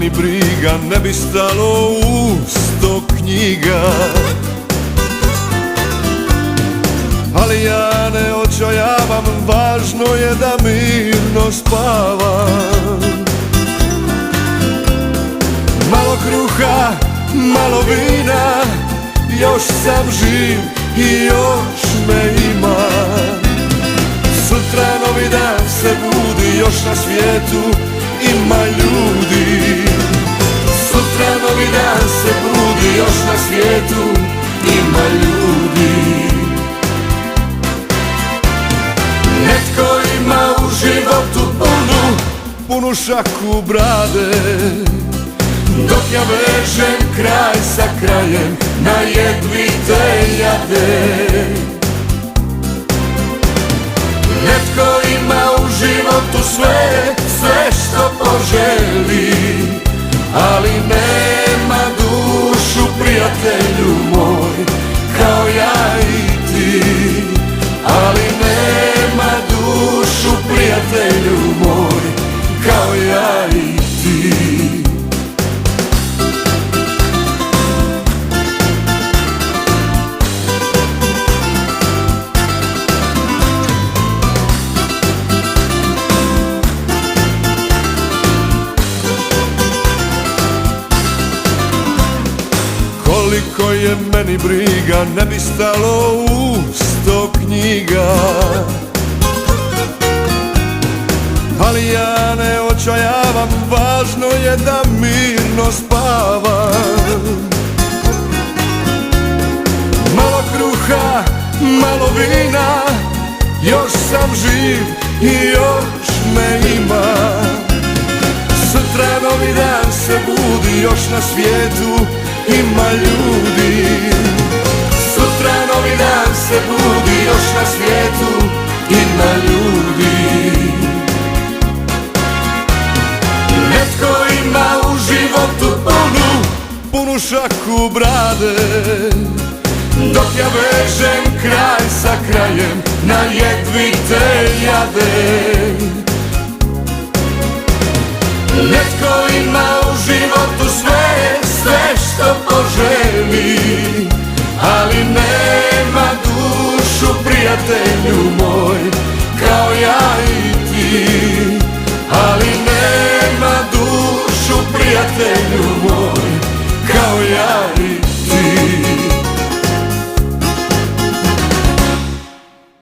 meni briga, ne bi stalo u 100 knjiga. Ali ja ne očajavam, važno je da mirno spavam. Malo kruha, malo vina, još sam živ i još me ima. Sutra novi dan se budi, još na svijetu ima ljudi. Sutra novi dan se budi, još na svijetu ima ljudi. Netko ima u životu punu šaku brade, dok ja vežem kraj sa krajem na jedvite jade. Netko ima u životu sve što poželi, ali nema dušu, prijatelju moj, kao ja i ti. Ali nema dušu, prijatelju moj, kao ja i ti. Koliko je meni briga, ne bi stalo u 100 knjiga. Ali ja ne očajavam, važno je da mirno spavam. Malo kruha, malo vina, još sam živ i još me ima. Sutra novi dan se budi, još na svijetu ima ljudi. Sutra novi dan se budi, još na svijetu ima ljudi. Netko ima u životu punu šaku brade, dok ja vežem kraj sa krajem na jedvite jade.